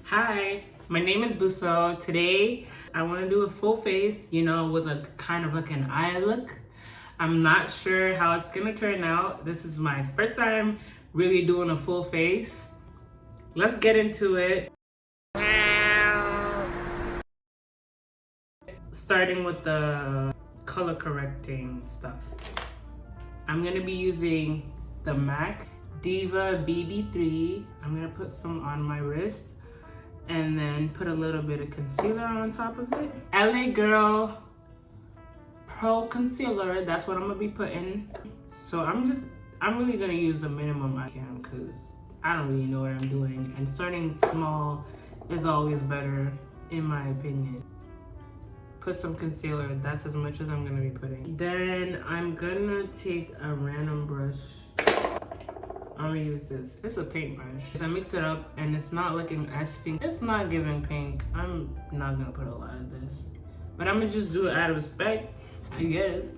Hi, my name is Bousso. Today, I want to do a full face, with a kind of like an eye look. I'm not sure how it's gonna turn out. This is my first time really doing a full face. Let's get into it. Starting with the color correcting stuff. I'm gonna be using the MAC Diva BB3. I'm gonna put some on my wrist and then put a little bit of concealer on top of it. LA Girl Pro Concealer, that's what I'm gonna be putting. So I'm really gonna use the minimum I can because I don't really know what I'm doing. And starting small is always better in my opinion. Put some concealer, that's as much as I'm gonna be putting. Then I'm gonna take a random brush. I'm gonna use this. It's a paintbrush. I mix it up and it's not looking as pink. It's not giving pink. I'm not gonna put a lot of this. But I'm gonna just do it out of respect, I guess.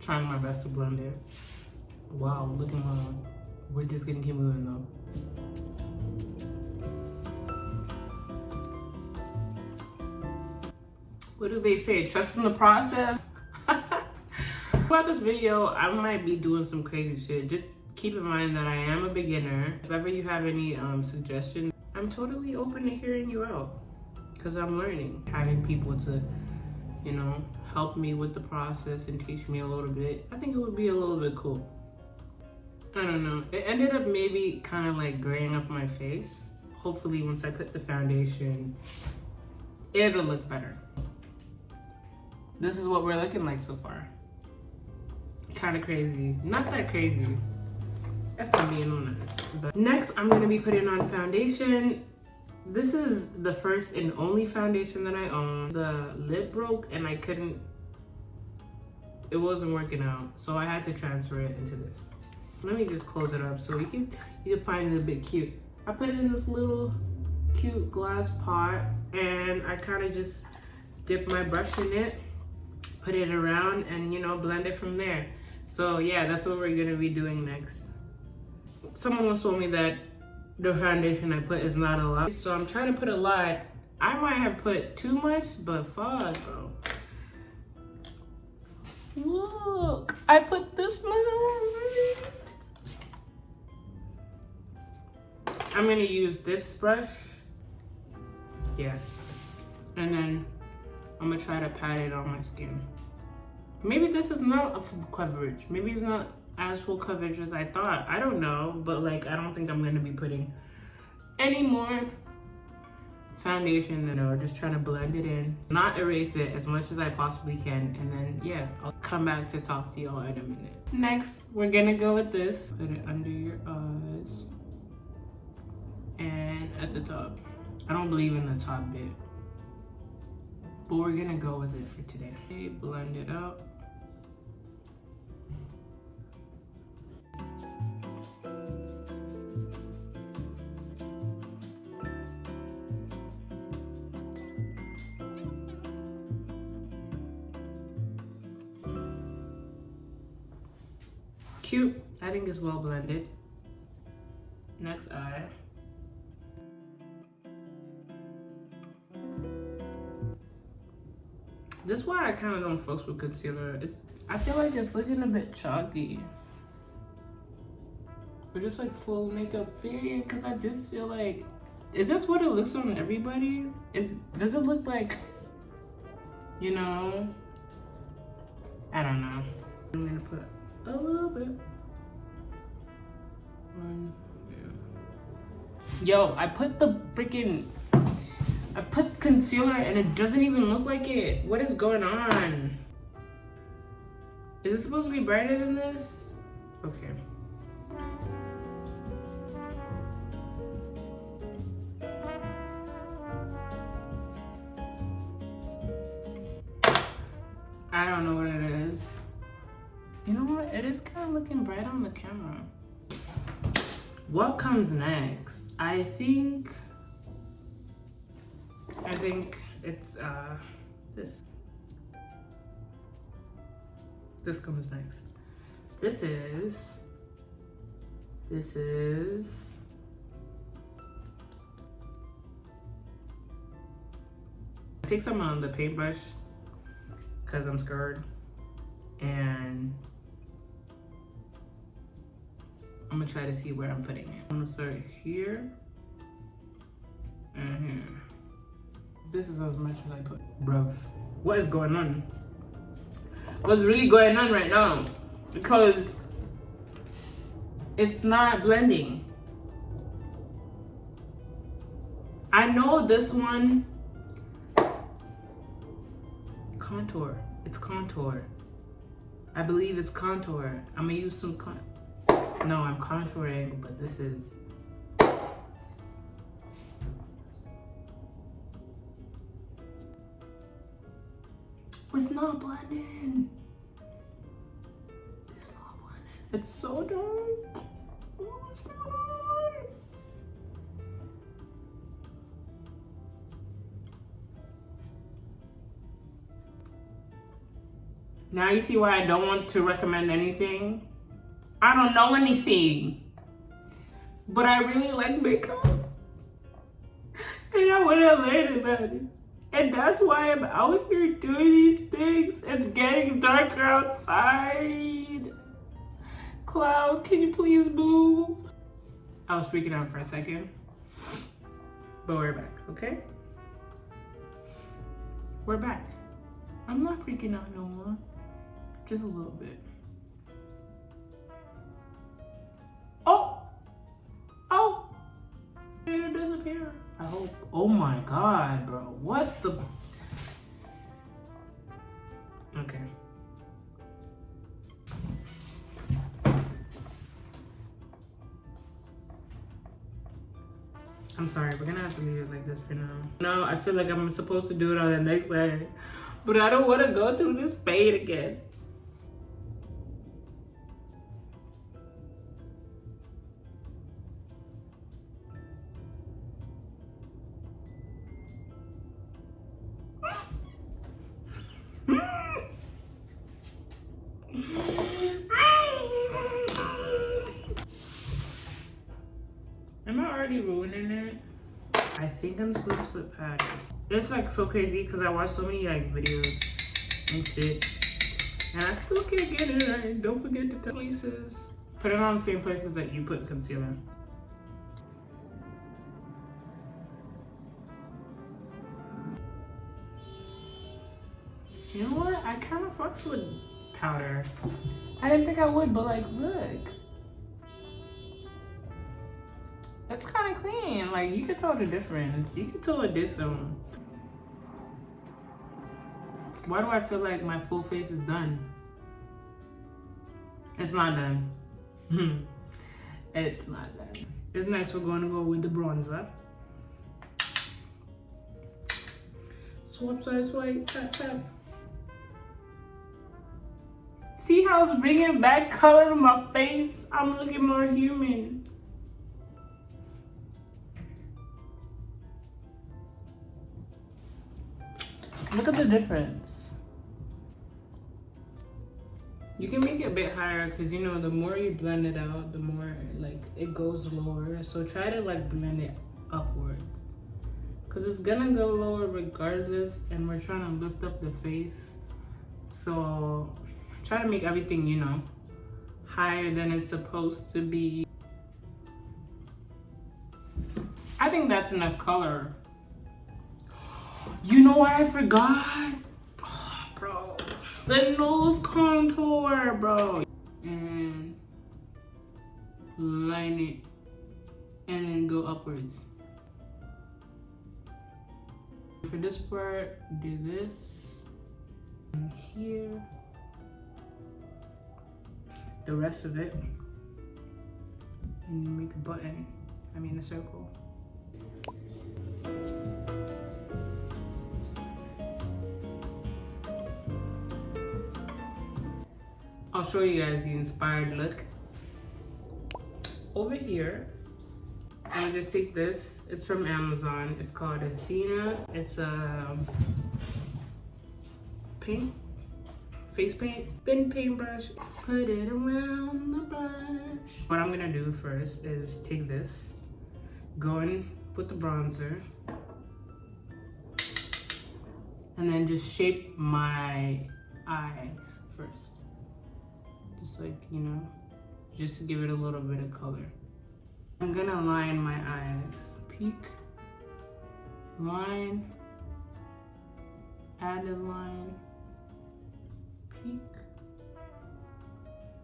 Trying my best to blend it. Wow, looking long. We're just gonna keep moving though. What do they say? Trust in the process? Throughout this video, I might be doing some crazy shit. Just keep in mind that I am a beginner. If ever you have any suggestions, I'm totally open to hearing you out. Because I'm learning. Having people to, help me with the process and teach me a little bit, I think it would be a little bit cool. I don't know. It ended up maybe kind of like graying up my face. Hopefully once I put the foundation, it'll look better. This is what we're looking like so far. Kind of crazy. Not that crazy. If I'm being honest. But next, I'm going to be putting on foundation. This is the first and only foundation that I own. The lid broke and it wasn't working out. So I had to transfer it into this. Let me just close it up so you can find it a bit cute. I put it in this little cute glass pot and I kind of just dip my brush in it, put it around and blend it from there. So yeah, that's what we're gonna be doing next. Someone once told me that the foundation I put is not a lot, so I'm trying to put a lot. I might have put too much, but fuck, bro. Look, I put this much on my face. I'm gonna use this brush, yeah, and then I'm gonna try to pat it on my skin. Maybe this is not a full coverage. Maybe it's not as full coverage as I thought. I don't know, but like I don't think I'm gonna be putting any more foundation. Just trying to blend it in, not erase it as much as I possibly can, and then yeah, I'll come back to talk to y'all in a minute. Next, we're gonna go with this. Put it under your eyes and at the top. I don't believe in the top bit, but we're gonna go with it for today. Okay, blend it out. Cute. I think it's well blended. Next eye. This is why I kind of don't fucks with concealer. I feel like it's looking a bit chalky. Or just like full makeup period, because I just feel like, is this what it looks on everybody? Does it look like, I don't know. I'm gonna put a little bit. Yo, I put concealer and it doesn't even look like it. What is going on? Is it supposed to be brighter than this? Okay. I don't know what it is. You know what? It is kind of looking bright on the camera. What comes next? I think it's this. This comes next. This is take some on the paintbrush because I'm scared, and I'm gonna try to see where I'm putting it. I'm gonna start here and here. This is as much as I put. Bruv, what is going on? What's really going on right now? Because it's not blending. I know this one, contour. It's contour. I believe it's contour. I'm gonna use some no, I'm contouring, but this is. It's not blending. It's not blending. It's so dark. What's going on? Now you see why I don't want to recommend anything. I don't know anything, but I really like makeup, and I want to learn about it. And that's why I'm out here doing these things. It's getting darker outside. Cloud, can you please move? I was freaking out for a second, but we're back, okay? We're back. I'm not freaking out no more, just a little bit. Oh, it'll disappear. I hope. Oh my God, bro. What the? Okay. I'm sorry, we're gonna have to leave it like this for now. No, I feel like I'm supposed to do it on the next side, but I don't want to go through this pain again. Am I already ruining it? I think I'm supposed to put powder. It's like so crazy because I watch so many like videos and shit, and I still can't get it right. Don't forget to places. Put it on the same places that you put concealer. You know what? I kind of fucks with powder. I didn't think I would, but like, look. It's kind of clean. Like, you can tell the difference. You can tell it did some. Why do I feel like my full face is done? It's not done. It's not done. This next, we're going to go with the bronzer. Swap, swipe, swipe, tap, tap. See how it's bringing back color to my face? I'm looking more human. Look at the difference. You can make it a bit higher because, you know, the more you blend it out, the more like it goes lower. So try to like blend it upwards because it's gonna go lower regardless, and we're trying to lift up the face. So try to make everything, you know, higher than it's supposed to be. I think that's enough color. You know what I forgot? Oh, bro. The nose contour, bro. And line it. And then go upwards. For this part, do this. And here. The rest of it. And you make a button. I mean a circle. I'll show you guys the inspired look. Over here, I'm gonna just take this. It's from Amazon. It's called Tiaynnaa. It's a pink face paint, thin paintbrush, put it around the brush. What I'm gonna do first is take this, go in with the bronzer, and then just shape my eyes first. Just like, you know, just to give it a little bit of color. I'm gonna line my eyes. Peak, line, added line, peak,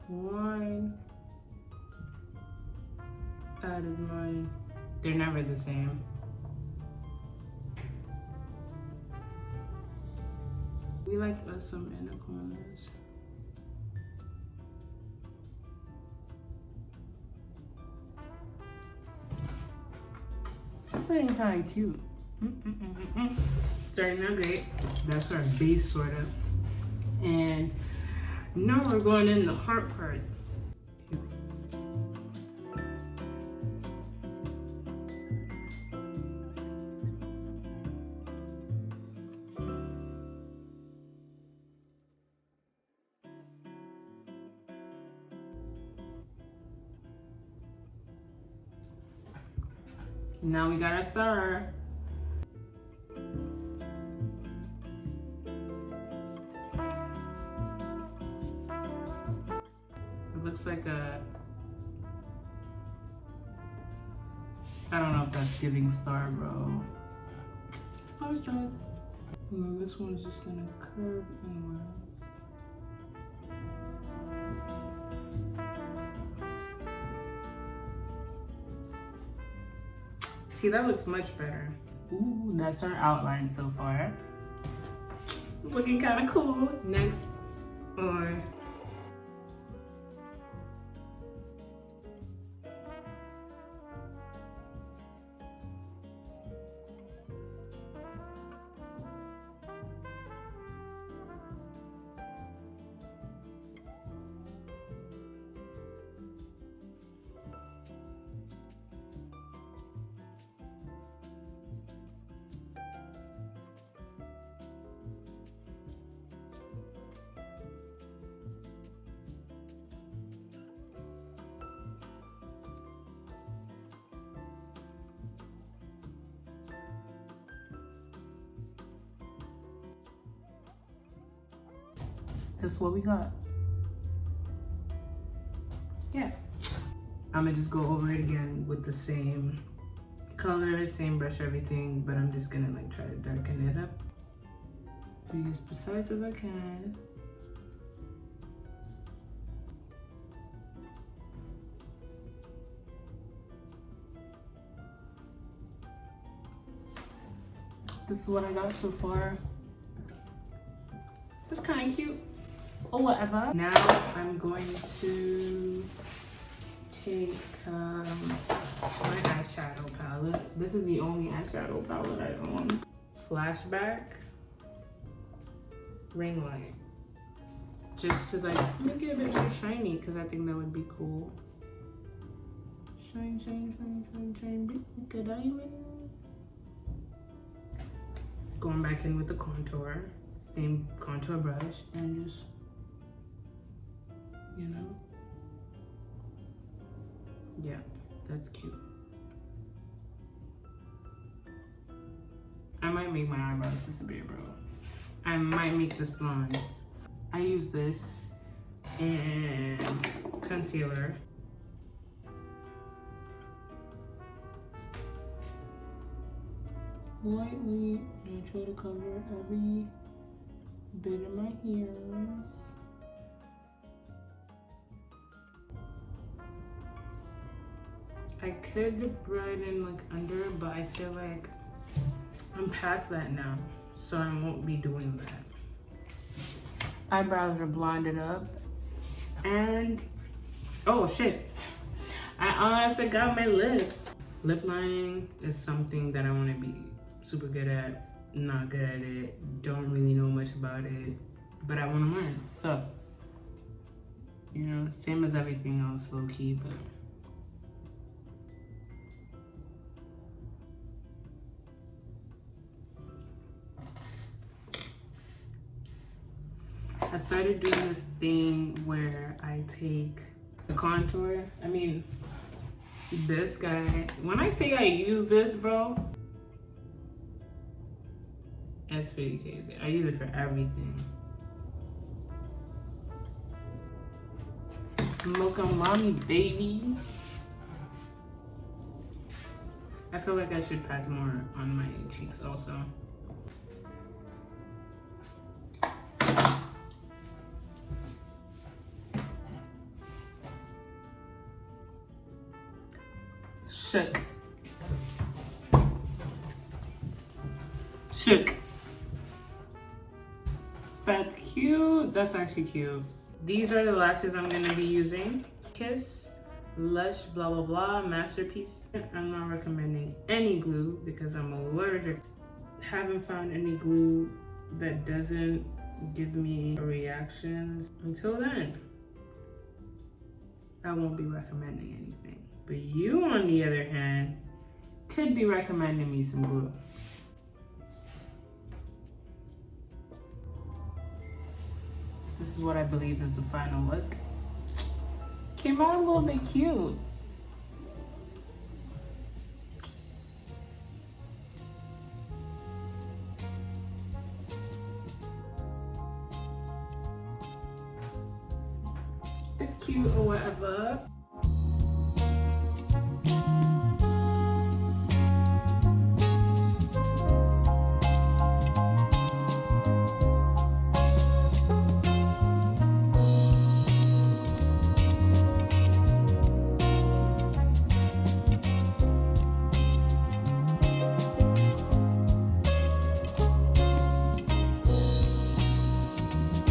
line, added line. They're never the same. We like us some inner corners. This ain't kind of cute. Starting out great. That's our base sort of. And now we're going in the heart parts. Now we got our star. It looks like a, I don't know if that's giving star, bro. Starstruck. And this one's just gonna curve inwards. See, that looks much better. Ooh, that's our outline so far. Looking kind of cool. Next, that's what we got. Yeah. I'm gonna just go over it again with the same color, same brush, everything, but I'm just gonna like try to darken it up. Be as precise as I can. This is what I got so far. It's kind of cute. Or whatever. Now I'm going to take my eyeshadow palette. This is the only eyeshadow palette I own. Flashback, ring light. Just to like make it a bit more shiny, because I think that would be cool. Shine, shine, shine, shine, shine, big like a diamond. Going back in with the contour. Same contour brush and just, you know, yeah, that's cute. I might make my eyebrows disappear, bro. I might make this blonde. I use this and concealer. Lightly, and I try to cover every bit of my hairs. I could brighten like under, but I feel like I'm past that now, so I won't be doing that. Eyebrows are blonded up, and oh shit, I also got my lips. Lip lining is something that I want to be super good at. Not good at it, don't really know much about it, but I want to learn. So, you know, same as everything else, low key, but I started doing this thing where I take the contour. I mean, this guy. When I say I use this, bro, it's pretty crazy. I use it for everything. Mocha Mommy, baby. I feel like I should pack more on my cheeks also. Shook. Shook. That's cute. That's actually cute. These are the lashes I'm gonna be using. Kiss, Lush, blah, blah, blah, Masterpiece. I'm not recommending any glue because I'm allergic. Haven't found any glue that doesn't give me reactions. Until then, I won't be recommending anything. But you, on the other hand, could be recommending me some glue. This is what I believe is the final look. Came out a little bit cute. It's cute or whatever.